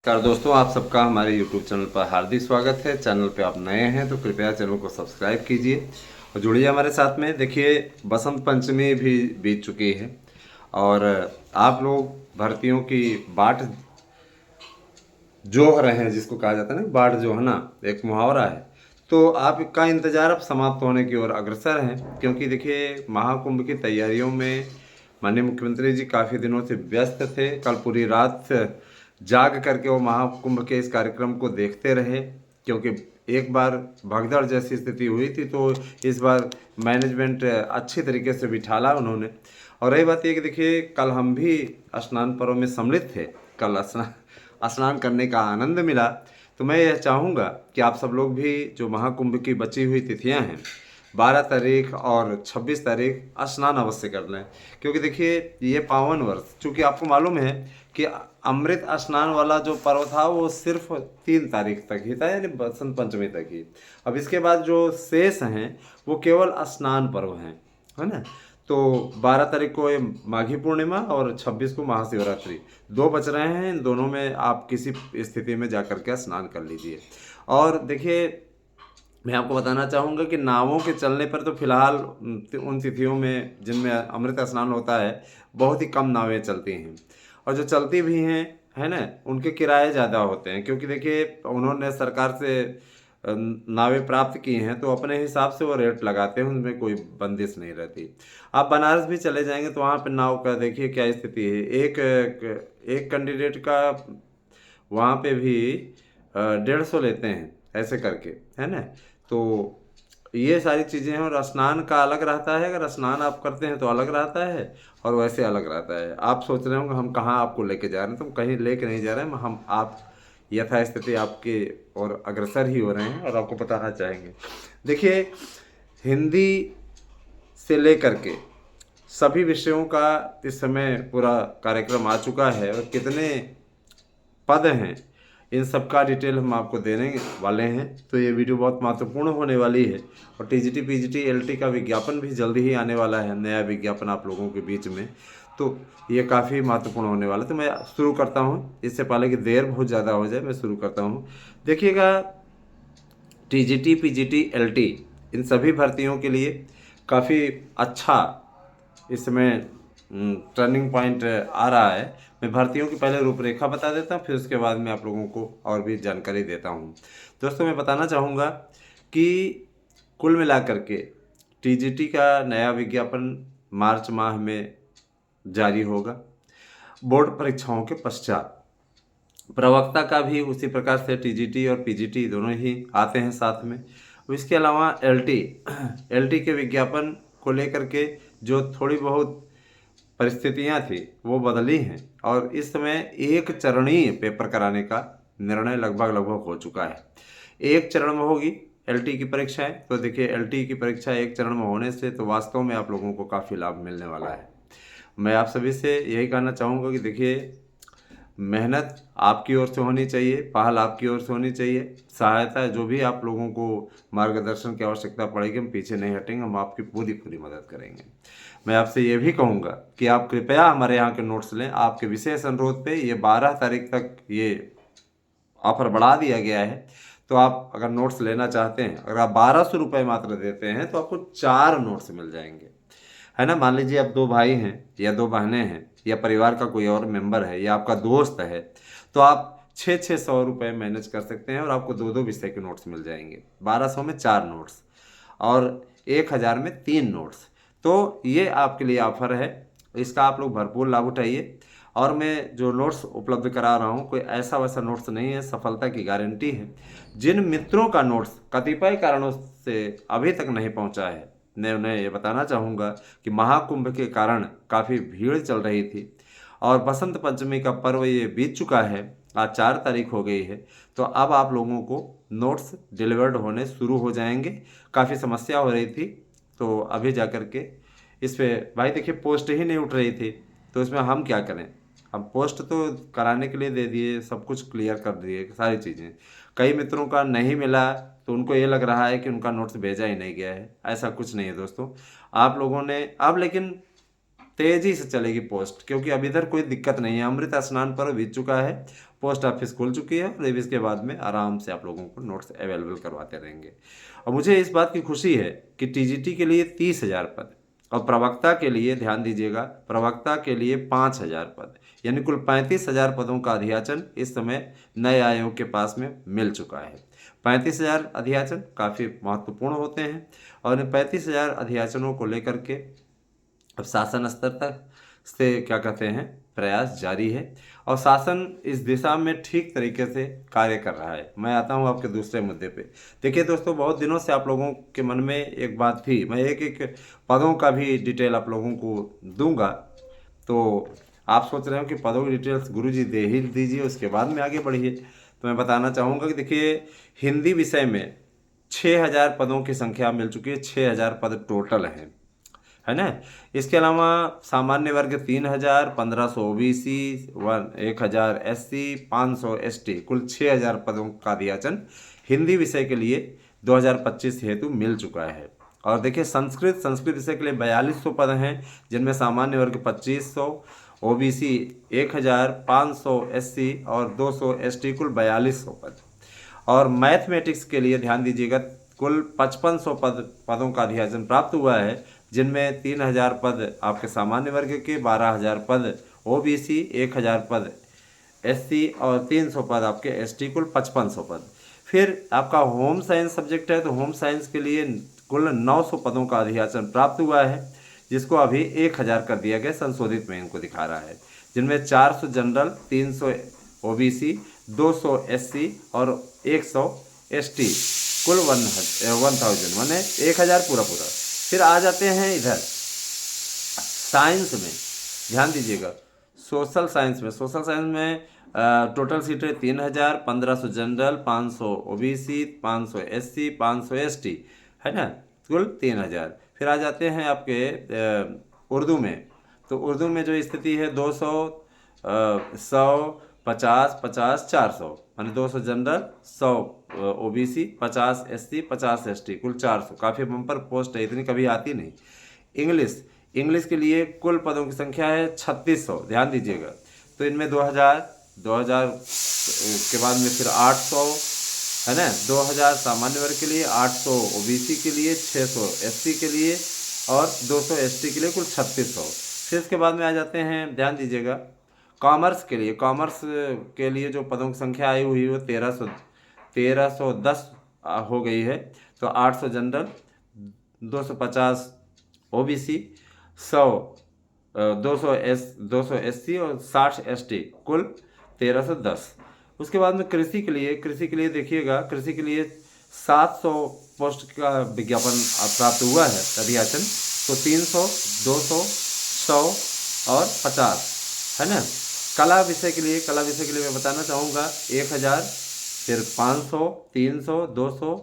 नमस्कार दोस्तों, आप सबका हमारे YouTube चैनल पर हार्दिक स्वागत है। चैनल पे आप नए हैं तो कृपया चैनल को सब्सक्राइब कीजिए और जुड़िए हमारे साथ में। देखिए, बसंत पंचमी भी बीत चुकी है और आप लोग भर्तियों की बाट जोह रहे हैं, जिसको कहा जाता है ना, बाट जो है ना, एक मुहावरा है। तो आपका इंतज़ार अब समाप्त होने की ओर अग्रसर है, क्योंकि देखिए महाकुंभ की तैयारियों में माननीय मुख्यमंत्री जी काफ़ी दिनों से व्यस्त थे। कल पूरी रात जाग करके वो महाकुंभ के इस कार्यक्रम को देखते रहे, क्योंकि एक बार भगदड़ जैसी स्थिति हुई थी, तो इस बार मैनेजमेंट अच्छी तरीके से बिठाला उन्होंने। और रही बात ये कि देखिए, कल हम भी स्नान पर्व में सम्मिलित थे। कल स्नान करने का आनंद मिला। तो मैं यह चाहूँगा कि आप सब लोग भी, जो महाकुंभ की बची हुई तिथियां हैं, 12 तारीख और 26 तारीख स्नान अवश्य कर लें, क्योंकि देखिए ये पावन वर्ष, चूँकि आपको मालूम है कि अमृत स्नान वाला जो पर्व था वो सिर्फ 3 तारीख तक ही था, यानी बसंत पंचमी तक ही। अब इसके बाद जो शेष हैं वो केवल स्नान पर्व हैं, है ना। तो 12 तारीख को ये माघी पूर्णिमा और 26 को महाशिवरात्रि, 2 बच रहे हैं। इन दोनों में आप किसी स्थिति में जा कर के स्नान कर लीजिए। और देखिए, मैं आपको बताना चाहूँगा कि नावों के चलने पर तो फिलहाल उन तिथियों में जिनमें अमृत स्नान होता है, बहुत ही कम नावें चलती हैं। और जो चलती भी हैं, है ना, उनके किराए ज़्यादा होते हैं, क्योंकि देखिए उन्होंने सरकार से नावें प्राप्त की हैं, तो अपने हिसाब से वो रेट लगाते हैं, उनमें कोई बंदिश नहीं रहती। आप बनारस भी चले जाएंगे तो वहाँ पर नाव का देखिए क्या स्थिति है। एक कैंडिडेट का वहाँ पे भी 150 लेते हैं, ऐसे करके, है ना। तो ये सारी चीज़ें हैं। और स्नान का अलग रहता है, अगर स्नान आप करते हैं तो अलग रहता है, और वैसे अलग रहता है। आप सोच रहे होंगे हम कहाँ आपको लेके जा रहे हैं, तो हम कहीं लेके नहीं जा रहे हैं, हम आप यथास्थिति आपके और अग्रसर ही हो रहे हैं और आपको बताना चाहेंगे। देखिए, हिंदी से लेकर के सभी विषयों का इस समय पूरा कार्यक्रम आ चुका है, और कितने पद हैं इन सब का डिटेल हम आपको देने वाले हैं। तो ये वीडियो बहुत महत्वपूर्ण होने वाली है। और टीजीटी पीजीटी एलटी का विज्ञापन भी जल्दी ही आने वाला है, नया विज्ञापन आप लोगों के बीच में। तो ये काफ़ी महत्वपूर्ण होने वाला है। तो मैं शुरू करता हूँ, इससे पहले कि देर बहुत ज़्यादा हो जाए, मैं शुरू करता हूँ। देखिएगा, टीजीटी पीजीटी एलटी इन सभी भर्तियों के लिए काफ़ी अच्छा इस समय टर्निंग पॉइंट आ रहा है। मैं भर्तियों की पहले रूपरेखा बता देता हूँ, फिर उसके बाद मैं आप लोगों को और भी जानकारी देता हूँ। दोस्तों, मैं बताना चाहूँगा कि कुल मिलाकर के टीजीटी का नया विज्ञापन मार्च माह में जारी होगा, बोर्ड परीक्षाओं के पश्चात। प्रवक्ता का भी उसी प्रकार से टीजीटी और पीजीटी दोनों ही आते हैं साथ में। इसके अलावा एलटी के विज्ञापन को लेकर के जो थोड़ी बहुत परिस्थितियां थी वो बदली हैं, और इस समय एक चरणीय पेपर कराने का निर्णय लगभग हो चुका है। एक चरण में होगी एलटी की परीक्षाएं। तो देखिए, एलटी की परीक्षा एक चरण में होने से तो वास्तव में आप लोगों को काफ़ी लाभ मिलने वाला है। मैं आप सभी से यही कहना चाहूँगा कि देखिए, मेहनत आपकी ओर से होनी चाहिए, पहल आपकी ओर से होनी चाहिए। सहायता, जो भी आप लोगों को मार्गदर्शन की आवश्यकता पड़ेगी, हम पीछे नहीं हटेंगे, हम आपकी पूरी पूरी मदद करेंगे। मैं आपसे ये भी कहूँगा कि आप कृपया हमारे यहाँ के नोट्स लें। आपके विशेष अनुरोध पे ये 12 तारीख तक ये ऑफर बढ़ा दिया गया है। तो आप अगर नोट्स लेना चाहते हैं, अगर आप 1200 रुपये मात्र देते हैं, तो आपको 4 नोट्स मिल जाएंगे, है ना। मान लीजिए आप 2 भाई हैं या 2 बहनें हैं, या परिवार का कोई और मेंबर है, या आपका दोस्त है, तो आप 600 रुपये मैनेज कर सकते हैं और आपको 2 विषय के नोट्स मिल जाएंगे। 1200 में 4 नोट्स और 1000 में 3 नोट्स। तो ये आपके लिए ऑफर है, इसका आप लोग भरपूर लाभ उठाइए। और मैं जो नोट्स उपलब्ध करा रहा हूँ, कोई ऐसा वैसा नोट्स नहीं है, सफलता की गारंटी है। जिन मित्रों का नोट्स कतिपय कारणों से अभी तक नहीं पहुँचा है, मैं उन्हें ये बताना चाहूँगा कि महाकुंभ के कारण काफ़ी भीड़ चल रही थी, और बसंत पंचमी का पर्व ये बीत चुका है, आज 4 तारीख हो गई है। तो अब आप लोगों को नोट्स डिलीवर्ड होने शुरू हो जाएंगे। काफ़ी समस्या हो रही थी, तो अभी जा कर के इस पर भाई देखिए, पोस्ट ही नहीं उठ रही थी, तो इसमें हम क्या करें। हम पोस्ट तो कराने के लिए दे दिए, सब कुछ क्लियर कर दिए, सारी चीज़ें। कई मित्रों का नहीं मिला, तो उनको ये लग रहा है कि उनका नोट्स भेजा ही नहीं गया है। ऐसा कुछ नहीं है दोस्तों। आप लोगों ने अब, लेकिन तेजी से चलेगी पोस्ट, क्योंकि अब इधर कोई दिक्कत नहीं है। अमृत स्नान पर्व बीत चुका है, पोस्ट ऑफिस खुल चुकी है, और इसके बाद में आराम से आप लोगों को नोट्स अवेलेबल करवाते रहेंगे। और मुझे इस बात की खुशी है कि टीजीटी के लिए 30,000 पद, और प्रवक्ता के लिए ध्यान दीजिएगा, प्रवक्ता के लिए 5,000 पद, यानी कुल 35,000 पदों का अधियाचन इस समय नए आयोग के पास में मिल चुका है। 35,000 अधियाचन काफ़ी महत्वपूर्ण होते हैं, और इन 35,000 अधियाचनों को लेकर के अब शासन स्तर तक से क्या कहते हैं प्रयास जारी है, और शासन इस दिशा में ठीक तरीके से कार्य कर रहा है। मैं आता हूँ आपके दूसरे मुद्दे पे। देखिए दोस्तों, बहुत दिनों से आप लोगों के मन में एक बात थी, मैं एक एक पदों का भी डिटेल आप लोगों को दूंगा, तो आप सोच रहे हो कि पदों की डिटेल्स गुरुजी दे ही दीजिए, उसके बाद में आगे बढ़िए। तो मैं बताना चाहूँगा कि देखिए, हिंदी विषय में 6,000 पदों की संख्या मिल चुकी है, 6,000 पद टोटल हैं, है ना। इसके अलावा सामान्य वर्ग 3,000, 1,500 ओबीसी, 1,000 एससी, 500 एसटी, कुल 6,000 पदों का अधियाचन हिंदी विषय के लिए 2025 हेतु मिल चुका है। और देखिए, संस्कृत विषय के लिए 4,200 पद हैं, जिनमें सामान्य वर्ग 2,500, ओबीसी 1,000, 500 एससी और 200 एसटी, कुल 4,200 पद। और मैथमेटिक्स के लिए ध्यान दीजिएगा, कुल 5,500 पदों का अधियाचन प्राप्त हुआ है, जिनमें 3,000 पद आपके सामान्य वर्ग के, 12,000 पद ओबीसी, 1,000 पद एससी और 300 पद आपके एसटी, कुल 5,500 पद। फिर आपका होम साइंस सब्जेक्ट है, तो होम साइंस के लिए कुल 900 पदों का अधियाचन प्राप्त हुआ है, जिसको अभी 1,000 कर दिया गया, संशोधित में इनको दिखा रहा है, जिनमें 400 जनरल, 300 ओबीसी, 200 एससी और 100 एसटी, कुल 1,000 माने 1,000 पूरा। फिर आ जाते हैं इधर साइंस में, ध्यान दीजिएगा, सोशल साइंस में टोटल सीटें 3,000, 1,500 जनरल, 500 ओबीसी, 500 एससी, 500 एसटी, है ना, कुल 3,000। फिर आ जाते हैं आपके उर्दू में, तो उर्दू में जो स्थिति है 200, 100, 50, 50, 400, माने 200 जनरल, 100 ओबीसी, 50 एससी, 50 एसटी, कुल 400। काफ़ी बम्पर पोस्ट है, इतनी कभी आती नहीं। इंग्लिश के लिए कुल पदों की संख्या है 3,600, ध्यान दीजिएगा। तो इनमें 2,000 के बाद में फिर 800, है ना, 2,000 सामान्य वर्ग के लिए, 800 ओबीसी के लिए, 600 एससी के लिए और 200 एसटी के लिए, कुल 3,600। फिर इसके बाद में आ जाते हैं, ध्यान दीजिएगा, कॉमर्स के लिए जो पदों की संख्या आई हुई वो 1,310 हो गई है। तो 800 जनरल, 250 ओबीसी, 100 200 एससी और 60 एसटी, कुल 1,310। उसके बाद में कृषि के लिए देखिएगा, कृषि के लिए 700 पोस्ट का विज्ञापन प्राप्त हुआ है अधियाचन। तो 300, 200, 100 और 50, है ना। कला विषय के लिए मैं बताना चाहूँगा 1,000, फिर 500, 300, 200,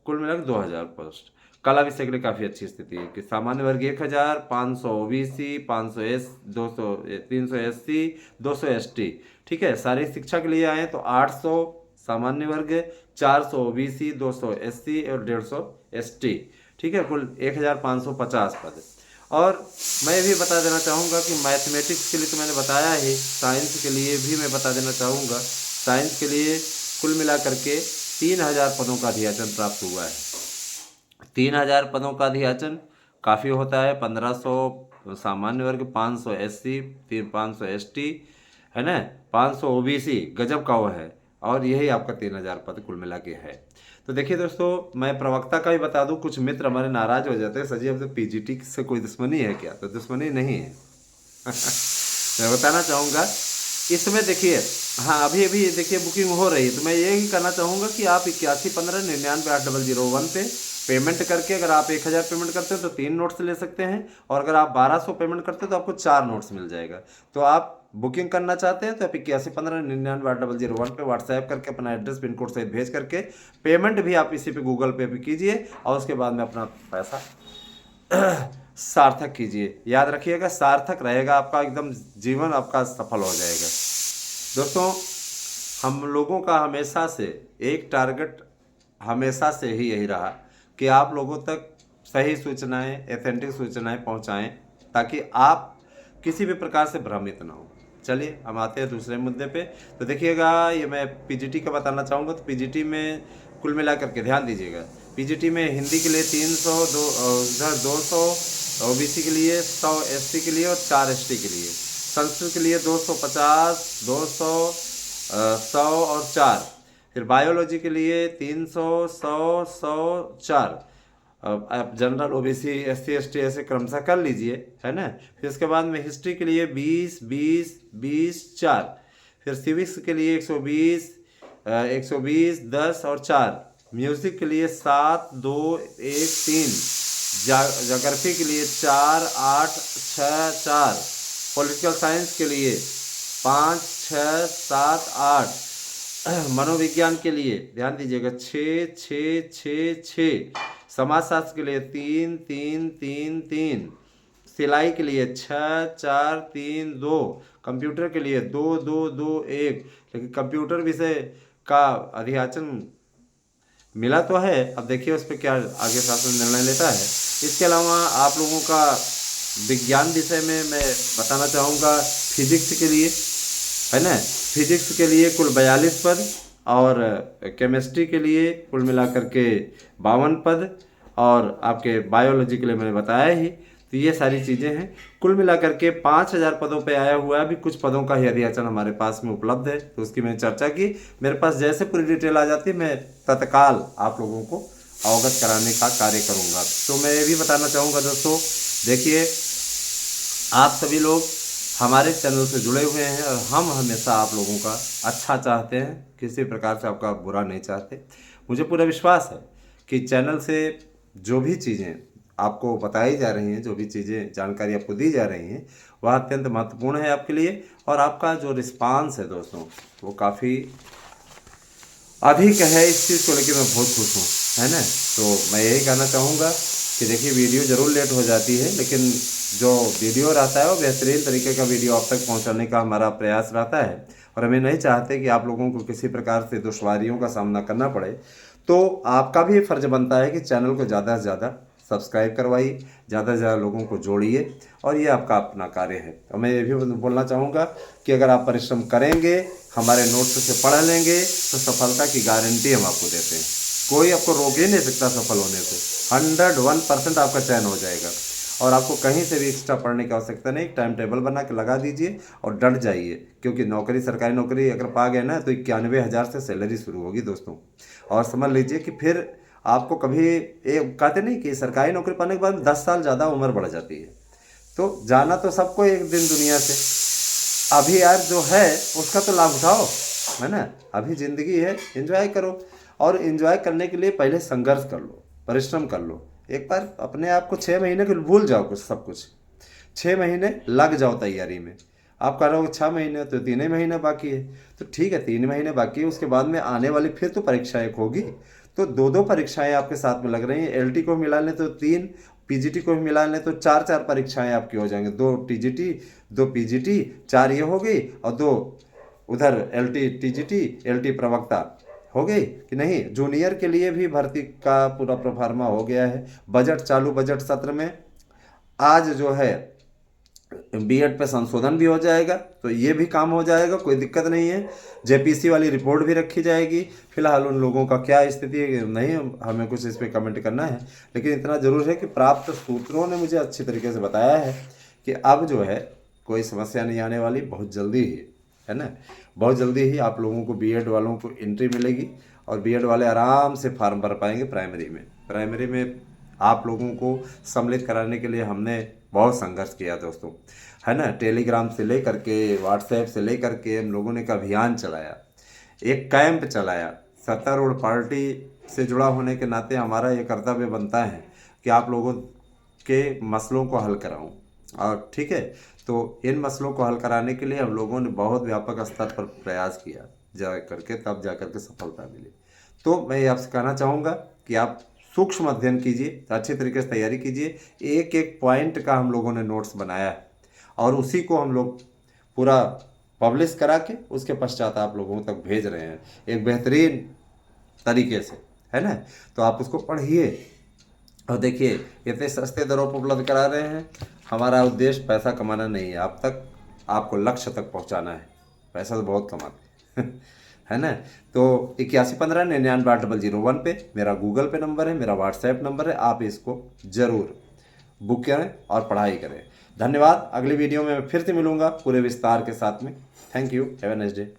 कुल मिलाकर 2,000 पोस्ट। कला विषय के लिए काफ़ी अच्छी स्थिति है कि सामान्य वर्ग 1,000, 500 ओबीसी, 500 एस 200 300 एससी, 200 एसटी, ठीक है। शारीरिक शिक्षा के लिए आए तो 800 सामान्य वर्ग, 400 ओबीसी, 200 एससी और 150 एसटी, ठीक है, कुल 1,550 पद। और मैं भी बता देना चाहूँगा कि मैथमेटिक्स के लिए तो मैंने बताया ही, साइंस के लिए भी मैं बता देना चाहूँगा। साइंस के लिए कुल मिला करके 3,000 पदों का अधियाचन प्राप्त हुआ है। 3,000 पदों का अधियाचन काफ़ी होता है। 1,500 सामान्य वर्ग, 500 एससी, फिर 500 एसटी, है ना, 500 ओबीसी, गजब का वो है। और यही आपका 3,000 पद कुल मिला के है। तो देखिए दोस्तों, मैं प्रवक्ता का भी बता दूं, कुछ मित्र हमारे नाराज हो जाते हैं, सर जी अब तो पीजीटी से कोई दुश्मनी है क्या? तो दुश्मनी नहीं है। मैं बताना चाहूँगा इसमें, देखिए हाँ, अभी अभी देखिए बुकिंग हो रही है, तो मैं यही कहना चाहूँगा कि आप 8115998001 पे पेमेंट करके, अगर आप 1,000 पेमेंट करते हो तो 3 नोट्स ले सकते हैं, और अगर आप 1,200 पेमेंट करते हो तो आपको 4 नोट्स मिल जाएगा। तो आप बुकिंग करना चाहते हैं तो आप 8115998001 पे व्हाट्सएप करके अपना एड्रेस पिन कोड सहित भेज करके पेमेंट भी आप इसी पे गूगल पे कीजिए, और उसके बाद में अपना पैसा सार्थक कीजिए। याद रखिएगा, सार्थक रहेगा आपका, एकदम जीवन आपका सफल हो जाएगा। दोस्तों, हम लोगों का हमेशा से एक टारगेट हमेशा से ही यही रहा कि आप लोगों तक सही सूचनाएं, एथेंटिक सूचनाएं पहुंचाएं, ताकि आप किसी भी प्रकार से भ्रमित ना हो। चलिए हम आते हैं दूसरे मुद्दे पे। तो देखिएगा, ये मैं पीजीटी का बताना चाहूँगा। तो पीजीटी में कुल मिलाकर के ध्यान दीजिएगा, पीजीटी में हिंदी के लिए 300, उधर 200, ओबीसी के लिए 100, एसटी के लिए और 4 एसटी के लिए, संस्कृत के लिए 250, 200, 100 और 4, फिर बायोलॉजी के लिए 300, 100, 100, 4। अब आप जनरल, ओबीसी, एससी, एसटी ऐसे क्रमशः कर लीजिए, है ना। फिर उसके बाद में हिस्ट्री के लिए 20, 20, 20, 4, फिर सिविक्स के लिए 120, 120, 10 और 4, म्यूजिक के लिए 7, 2, 1, 3, ज्योग्राफी के लिए 4, 8, 6, 4, पॉलिटिकल साइंस के लिए 5, 6, 7, 8, मनोविज्ञान के लिए ध्यान दीजिएगा 6, 6, 6, 6, समाजशास्त्र के लिए 3, 3, 3, 3, सिलाई के लिए 6, 4, 3, 2, कंप्यूटर के लिए 2, 2, 2, 1। लेकिन कंप्यूटर विषय का अधियाचन मिला तो है, अब देखिए उस पर क्या आगे शासन निर्णय लेता है। इसके अलावा आप लोगों का विज्ञान विषय में मैं बताना चाहूँगा, फिजिक्स के लिए, है ना, फिजिक्स के लिए कुल 42 पद और केमिस्ट्री के लिए कुल मिलाकर के 52 पद, और आपके बायोलॉजी के लिए मैंने बताया ही। तो ये सारी चीज़ें हैं, कुल मिलाकर के 5000 पदों पे आया हुआ है। अभी कुछ पदों का ही अधियाचन हमारे पास में उपलब्ध है, तो उसकी मैंने चर्चा की। मेरे पास जैसे पूरी डिटेल आ जाती है मैं तत्काल आप लोगों को अवगत कराने का कार्य करूँगा। तो मैं ये भी बताना चाहूँगा दोस्तों, देखिए आप सभी लोग हमारे चैनल से जुड़े हुए हैं और हम हमेशा आप लोगों का अच्छा चाहते हैं, किसी प्रकार से आपका बुरा नहीं चाहते। मुझे पूरा विश्वास है कि चैनल से जो भी चीज़ें आपको बताई जा रही हैं, जो भी चीज़ें जानकारी आपको दी जा रही हैं, वह अत्यंत महत्वपूर्ण है आपके लिए। और आपका जो रिस्पांस है दोस्तों, वो काफ़ी अधिक है। इस चीज़ को लेकर मैं बहुत खुश हूँ, है ना। तो मैं यही कहना चाहूँगा कि देखिए वीडियो ज़रूर लेट हो जाती है, लेकिन जो वीडियो रहता है वो बेहतरीन तरीके का वीडियो आप तक पहुंचाने का हमारा प्रयास रहता है। और हमें नहीं चाहते कि आप लोगों को किसी प्रकार से दुश्वारियों का सामना करना पड़े। तो आपका भी फर्ज बनता है कि चैनल को ज़्यादा से ज़्यादा सब्सक्राइब करवाइए, ज़्यादा से ज़्यादा लोगों को जोड़िए, और ये आपका अपना कार्य है। और मैं ये भी बोलना चाहूँगा कि अगर आप परिश्रम करेंगे, हमारे नोट्स से पढ़ लेंगे, तो सफलता की गारंटी हम आपको देते हैं। कोई आपको रोक ही नहीं सकता सफल होने से। 101% आपका चयन हो जाएगा, और आपको कहीं से भी एक्स्ट्रा पढ़ने की आवश्यकता नहीं। टाइम टेबल बना के लगा दीजिए और डट जाइए, क्योंकि नौकरी, सरकारी नौकरी अगर पा गए ना, तो 91,000 से सैलरी शुरू होगी दोस्तों। और समझ लीजिए कि फिर आपको कभी, कहते नहीं कि सरकारी नौकरी पाने के बाद 10 साल ज़्यादा उम्र बढ़ जाती है। तो जाना तो सबको एक दिन दुनिया से, अभी यार जो है उसका तो लाभ उठाओ, है ना। अभी ज़िंदगी है, एंजॉय करो। और एंजॉय करने के लिए पहले संघर्ष कर लो, परिश्रम कर लो। एक बार अपने आप को 6 महीने के भूल जाओ, कुछ सब कुछ 6 महीने लग जाओ तैयारी में। आप कह रहे हो 6 महीने, तो 3 ही महीने बाकी है। तो ठीक है, 3 महीने बाकी है, उसके बाद में आने वाली फिर तो परीक्षा एक होगी। तो 2-2 परीक्षाएं आपके साथ में लग रही हैं। एलटी को मिला लें तो 3, पीजीटी को भी मिला लें तो 4-4 परीक्षाएं आपकी हो जाएंगी। 2 टीजीटी, 2 पीजीटी, 4 ये हो गई, और 2 उधर एलटी टीजीटी, एलटी प्रवक्ता हो गई कि नहीं। जूनियर के लिए भी भर्ती का पूरा प्रोफार्मा हो गया है। बजट, चालू बजट सत्र में आज जो है बीएड पे संशोधन भी हो जाएगा, तो ये भी काम हो जाएगा, कोई दिक्कत नहीं है। जेपीसी वाली रिपोर्ट भी रखी जाएगी। फिलहाल उन लोगों का क्या स्थिति है, नहीं हमें कुछ इस पर कमेंट करना है, लेकिन इतना जरूर है कि प्राप्त सूत्रों ने मुझे अच्छी तरीके से बताया है कि अब जो है कोई समस्या नहीं आने वाली, बहुत जल्दी ही, है ना, बहुत जल्दी ही आप लोगों को बीएड वालों को एंट्री मिलेगी, और बीएड वाले आराम से फॉर्म भर पाएंगे। प्राइमरी में आप लोगों को सम्मिलित कराने के लिए हमने बहुत संघर्ष किया दोस्तों, है ना। टेलीग्राम से लेकर के, व्हाट्सएप से लेकर के हम लोगों ने एक अभियान चलाया, एक कैंप चलाया। सत्तारूढ़ पार्टी से जुड़ा होने के नाते हमारा ये कर्तव्य बनता है कि आप लोगों के मसलों को हल कराऊं। और ठीक है, तो इन मसलों को हल कराने के लिए हम लोगों ने बहुत व्यापक स्तर पर प्रयास किया, जा करके तब जा करके सफलता मिली। तो मैं आपसे कहना चाहूँगा कि आप सूक्ष्म अध्ययन कीजिए, अच्छी तरीके से तैयारी कीजिए। एक एक पॉइंट का हम लोगों ने नोट्स बनाया है, और उसी को हम लोग पूरा पब्लिश करा के उसके पश्चात आप लोगों तक भेज रहे हैं एक बेहतरीन तरीके से, है ना। तो आप उसको पढ़िए, और देखिए इतने सस्ते दरों पर उपलब्ध करा रहे हैं। हमारा उद्देश्य पैसा कमाना नहीं है, आप तक आपको लक्ष्य तक पहुंचाना है। पैसा तो बहुत कमाते हैं है ना। तो 8115 99 800 पे मेरा गूगल पे नंबर है, मेरा व्हाट्सएप नंबर है, आप इसको ज़रूर बुक करें और पढ़ाई करें। धन्यवाद। अगली वीडियो में मैं फिर से मिलूंगा पूरे विस्तार के साथ में। Thank you. Have a nice day.